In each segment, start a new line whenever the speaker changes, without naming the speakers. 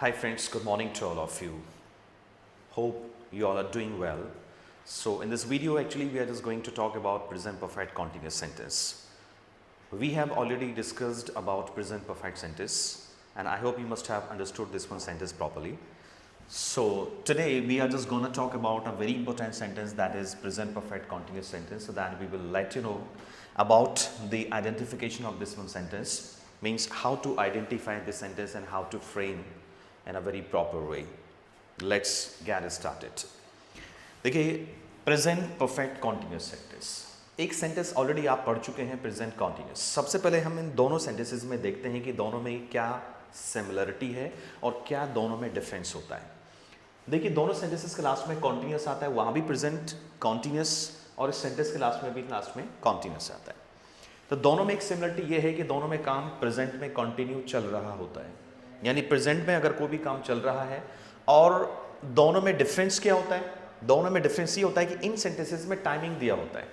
Hi friends, good morning to all of you. Hope you all are doing well. So in this video actually we are just going to talk about present perfect continuous sentence. We have already discussed about present perfect sentence and I hope you must have understood this one sentence properly. So today we are just going to talk about a very important sentence, that is present perfect continuous sentence, so that we will let you know about the identification of this one sentence, means how to identify this sentence and how to frame in a very proper way. Let's get started. देखिए present perfect continuous sentence, एक sentence already आप पढ़ चुके हैं, present continuous. सबसे पहले हम इन दोनों सेंटेंसेस में देखते हैं कि दोनों में क्या सिमिलरिटी है और क्या दोनों में डिफरेंस होता है। देखिए दोनों सेंटेंसेस के लास्ट में कॉन्टिन्यूस आता है, वहाँ भी प्रेजेंट कॉन्टिन्यूस, और इस सेंटेंस के लास्ट में भी कॉन्टिन्यूस आता है। तो दोनों में एक सिमिलरिटी ये है कि दोनों में काम प्रेजेंट में कंटिन्यू चल रहा होता है, यानी प्रेजेंट में अगर कोई भी काम चल रहा है। और दोनों में डिफरेंस क्या होता है? दोनों में डिफरेंस ये होता है कि इन सेंटेंसेस में टाइमिंग दिया होता है,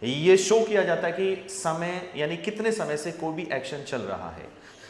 ये शो किया जाता है कि समय यानी कितने समय से कोई भी एक्शन चल रहा है।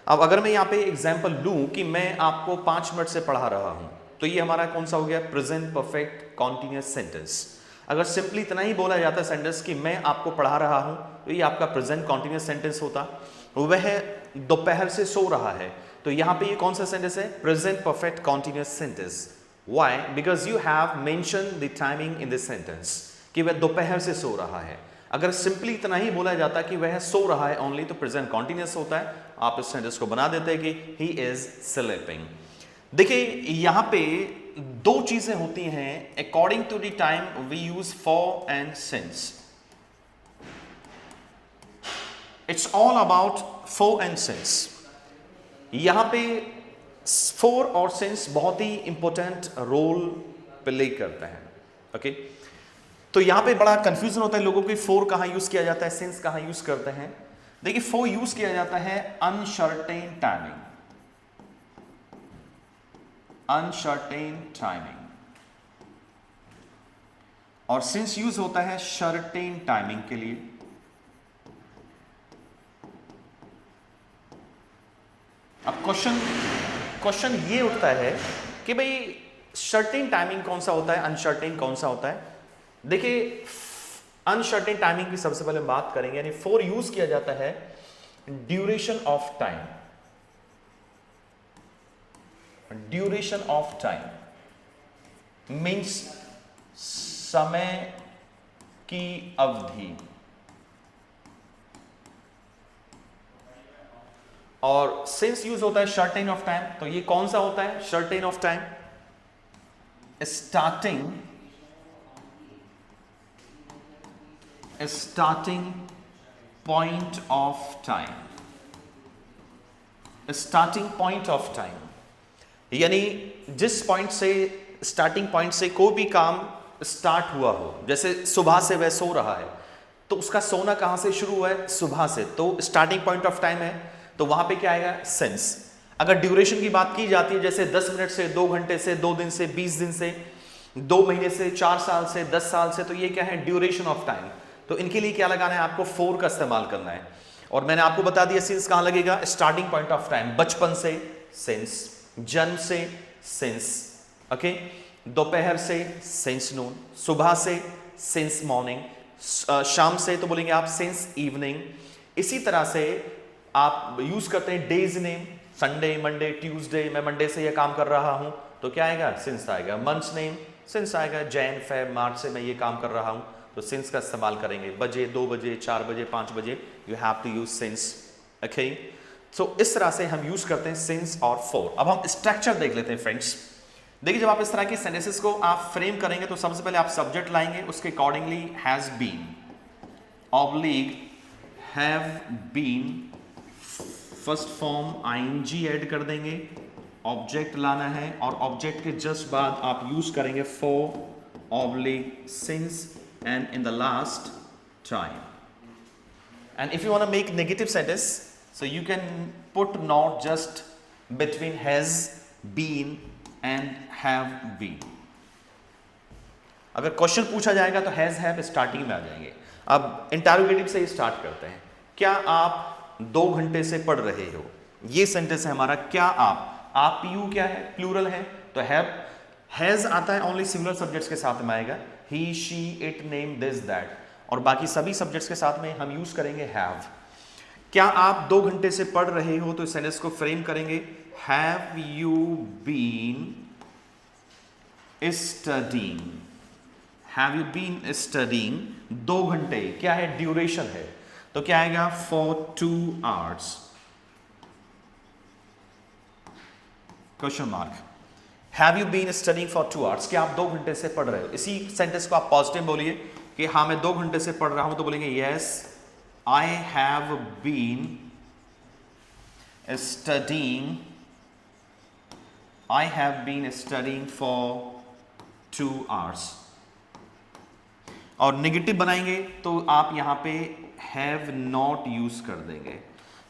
अब अगर मैं यहाँ पे एग्जांपल लूँ कि मैं आपको 5 मिनट से पढ़ा रहा हूँ, तो ये हमारा कौन सा हो गया? Present perfect continuous sentence. अगर सिंपली इतना ही बोला जाता है सेंटेंस कि मैं आपको पढ़ा रहा हूँ, तो ये आपका प्रेजेंट कॉन्टिन्यूस सेंटेंस होता। वह दोपहर से सो रहा है, तो यहाँ पे ये कौन सा सेंटेंस है? Present perfect continuous sentence. Why? Because you have mention the timing in this sentence कि वह दोपहर से सो रहा है। अगर सिंपली इतना ही बोला जाता कि वह सो रहा है ओनली, तो प्रेजेंट कॉन्टिन्यूस होता है। आप इस सेंटेंस को बना देते हैं कि ही इज स्लीपिंग। देखिए यहाँ पे दो चीजें होती हैं according to the time we use for and since. It's all about for and since. यहाँ पे फॉर और सिंस बहुत ही इंपॉर्टेंट रोल प्ले करते हैं। ओके, तो यहाँ पे बड़ा कंफ्यूजन होता है लोगों को, फॉर कहाँ यूज किया जाता है, सिंस कहाँ यूज करते हैं। देखिए फॉर यूज किया जाता है अनसर्टेन टाइमिंग, अनसर्टेन टाइमिंग, और सिंस यूज होता है सर्टेन टाइमिंग के लिए। अब क्वेश्चन ये उठता है कि भाई सर्टेन टाइमिंग कौन सा होता है, अनसर्टेन कौन सा होता है। देखिए अनसर्टेन टाइमिंग की सबसे पहले बात करेंगे, यानी फॉर यूज किया जाता है duration of time. Duration of time means समय की अवधि, और सिंस यूज होता है सर्टेन ऑफ टाइम। तो ये कौन सा होता है certain of time? Starting point of time, starting point of time, यानी जिस पॉइंट से, स्टार्टिंग पॉइंट से कोई भी काम स्टार्ट हुआ हो। जैसे सुबह से वह सो रहा है, तो उसका सोना कहां से शुरू हुआ है? सुबह से, तो स्टार्टिंग पॉइंट ऑफ टाइम है, तो वहां पे क्या आएगा? सिंस। अगर ड्यूरेशन की बात की जाती है, जैसे 10 मिनट से, 2 घंटे से, 2 दिन से, 20 दिन से, 2 महीने से, 4 साल से, 10 साल से, तो ये क्या है? Duration of time. तो इनके लिए क्या लगाना है? आपको फॉर का इस्तेमाल करना है। और मैंने आपको बता दिया सिंस कहां लगेगा? स्टार्टिंग पॉइंट ऑफ टाइम, बचपन से सिंस, जन्म से सिंस, ओके, दोपहर से सिंस नून, सुबह से सिंस मॉर्निंग, शाम से तो बोलेंगे आप सिंस इवनिंग। इसी तरह से आप यूज करते हैं days name, Sunday, Monday, Tuesday, मैं मंडे से ये काम कर रहा हूं, तो क्या आएगा? सिंस आएगा। मंथ्स नेम सिंस आएगा, जैन, फेब, मार्च से मैं ये काम कर रहा हूं, तो सिंस का इस्तेमाल करेंगे। बजे, 2 बजे, 4 बजे, 5 बजे, you have to use since. Okay, तो इस तरह से हम यूज करते हैं सिंस और फॉर। अब हम स्ट्रक्चर देख लेते हैं फ्रेंड्स। देखिए जब आप इस तरह के सेंटेंसेस को आप फ्रेम करेंगे, तो सबसे पहले आप सब्जेक्ट लाएंगे, उसके accordingly has been, oblique have been, first form ING ऐड कर देंगे, ऑब्जेक्ट लाना है, और ऑब्जेक्ट के जस्ट बाद आप यूज करेंगे for, oblique, since, and in the last time. And if you want to make negative sentence, so you can put not just between has been and have been। अगर question पूछा जाएगा तो has, have starting में आ जाएंगे। अब interrogative से start करते हैं। क्या आप 2 घंटे से पढ़ रहे हो? ये सेंटेंस है हमारा, क्या आप। आप पीयू क्या है, प्लूरल है, तो हैव, हैज आता है ओनली सिंगुलर सब्जेक्ट्स के साथ में आएगा, he she it name this that, और बाकी सभी सब्जेक्ट्स के साथ में हम यूज करेंगे हैव। क्या आप 2 घंटे से पढ़ रहे हो, तो इस सेंटेंस को फ्रेम करेंगे have you been studying, have you been studying, 2 घंटे क्या है, ड्यूरेशन है, तो क्या आएगा for 2 hours, question mark. Have you been studying for 2 hours, क्या आप 2 घंटे से पढ़ रहे हो। इसी सेंटेंस को आप पॉजिटिव बोलिए कि हाँ मैं 2 घंटे से पढ़ रहा हूं, तो बोलेंगे yes I have been studying, I have been studying for 2 hours। और नेगेटिव बनाएंगे तो आप यहां पे हैव नॉट यूज कर देंगे,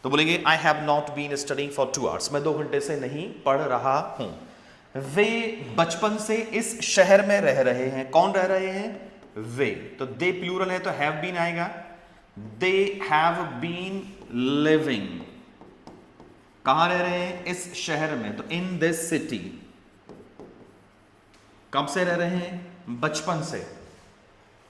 तो बोलेंगे I have not been studying for 2 hours, मैं 2 घंटे से नहीं पढ़ रहा हूं। वे बचपन से इस शहर में रह रहे हैं, कौन रह रहे हैं, वे, तो दे प्लूरल है तो हैव बीन आएगा, दे हैव बीन लिविंग, कहां रह रहे हैं, इस शहर में, तो इन दिस सिटी, कब से रह रहे हैं, बचपन से,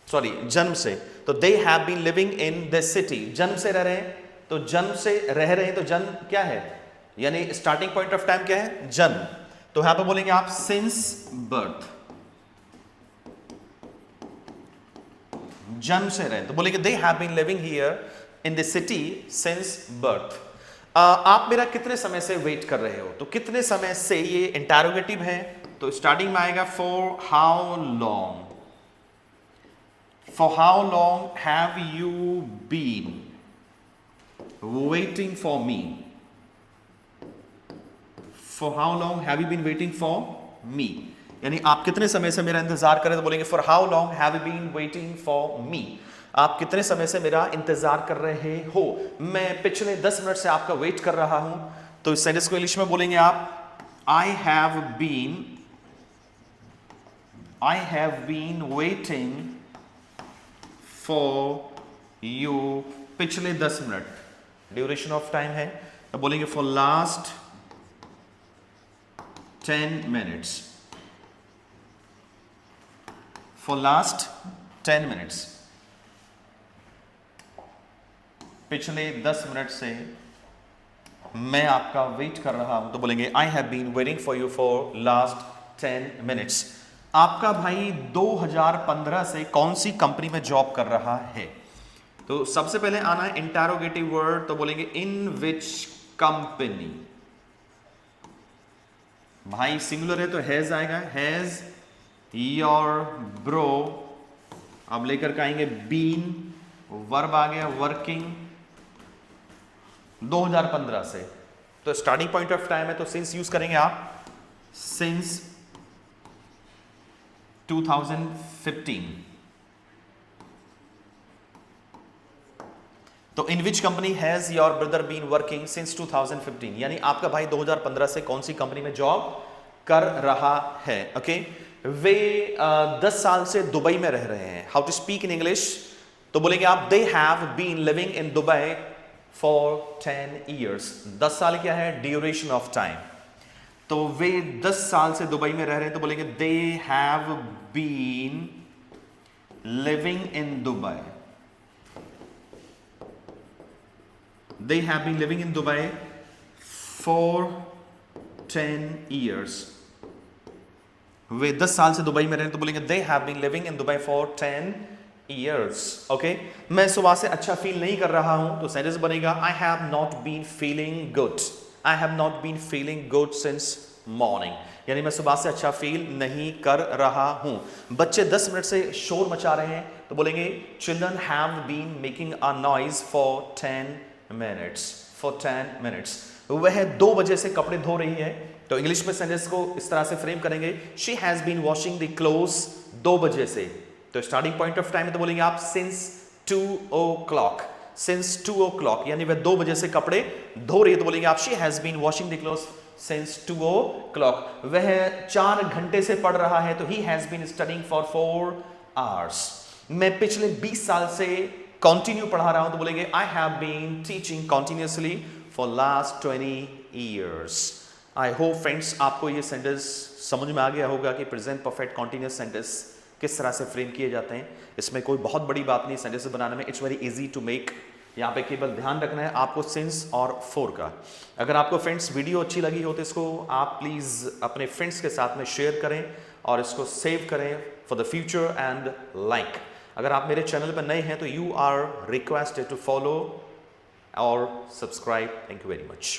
सॉरी जन्म से, तो they have been living in this city, जन्म से रह रहे हैं, तो जन्म से रह रहे हैं, तो जन्म क्या है, यानी स्टार्टिंग पॉइंट ऑफ टाइम क्या है, जन्म, तो यहां पे बोलेंगे आप सिंस बर्थ, जन्म से रहे, तो बोलेंगे they have been living here in this city since birth. आप मेरा कितने समय से वेट कर रहे हो, तो कितने समय से ये इंटरोगेटिव है, तो स्टार्टिंग में आएगा for how long, for how long have you been waiting for me, for how long have you been waiting for me, यानी आप कितने समय से मेरा इंतजार कर रहे हैं, तो बोलेंगे for how long have you been waiting for me, आप कितने समय से मेरा इंतजार कर रहे हो, मैं पिछले 10 मिनट से आपका वेट कर रहा हूं, तो इस सेंटेंस को इंग्लिश में बोलेंगे आप I have been waiting for you, पिछले 10 मिनट, ड्यूरेशन ऑफ टाइम है, तो बोलेंगे for last 10 minutes, for last 10 minutes, पिछले 10 मिनट से मैं आपका वेट कर रहा हूं, तो बोलेंगे I have been waiting for you for last 10 minutes. आपका भाई 2015 से कौन सी कंपनी में जॉब कर रहा है, तो सबसे पहले आना है इंटरोगेटिव वर्ड, तो बोलेंगे इन विच कंपनी, भाई सिंगुलर है तो हैज आएगा, हैज योर ब्रो, अब लेकर के आएंगे बीन, वर्ब आ गया वर्किंग, 2015 से, तो स्टार्टिंग पॉइंट ऑफ टाइम है तो सिंस यूज करेंगे आप, सिंस 2015, तो in which company has your brother been working since 2015, यानी आपका भाई 2015 से कौन सी कंपनी में जॉब कर रहा है। ओके, वे 10 साल से दुबई में रह रहे हैं, how to speak in English, तो बोलेंगे आप they have been living in Dubai for 10 years, 10 साल क्या है, ड्यूरेशन ऑफ टाइम, तो वे 10 साल से दुबई में रह रहे हैं, तो बोलेंगे they have been living in Dubai, they have been living in Dubai for 10 years, वे 10 साल से दुबई में रहे, तो बोलेंगे they have been living in Dubai for 10 years। Okay, मैं सुबह से अच्छा फील नहीं कर रहा हूं, तो सेंटेंस बनेगा I have not been feeling good, I have not been feeling good since morning, यानी मैं सुबह से अच्छा फील नहीं कर रहा हूं। बच्चे 10 मिनट से शोर मचा रहे हैं, तो बोलेंगे children have been making a noise for 10 minutes, for 10 minutes, वह 2 बजे से कपड़े धो रही है, तो इंग्लिश में सेंटेंस को इस तरह से फ्रेम करेंगे she has been washing the clothes 2 बजे से, तो स्टार्टिंग पॉइंट ऑफ टाइम तो बोलेंगे आप since 2 o'clock, since 2 o'clock, यानी वह 2 बजे से कपड़े धो रही है, तो बोलेंगे आप she has been washing the clothes since 2 o'clock, वह 4 घंटे से पढ़ रहा है, तो he has been studying for 4 hours, मैं पिछले 20 साल से कंटिन्यू पढ़ा रहा हूं, तो बोलेंगे I have been teaching continuously for last 20 years। I hope friends आपको ये सेंटेंस समझ में आ गया होगा कि प्रेजेंट परफेक्ट कॉन्टिन्यूस सेंटेंस किस तरह से फ्रेम किए जाते हैं। इसमें कोई बहुत बड़ी बात नहीं सेंटेंस बनाने में, it's very easy to make. यहाँ पे केवल ध्यान रखना है आपको सिंस और फॉर का। अगर आपको फ्रेंड्स वीडियो अच्छी लगी हो तो इसको आप प्लीज़ अपने फ्रेंड्स के साथ में शेयर करें और इसको सेव करें for the future and like. अगर आप मेरे चैनल पर नए हैं तो you are requested to follow और subscribe. Thank you very much.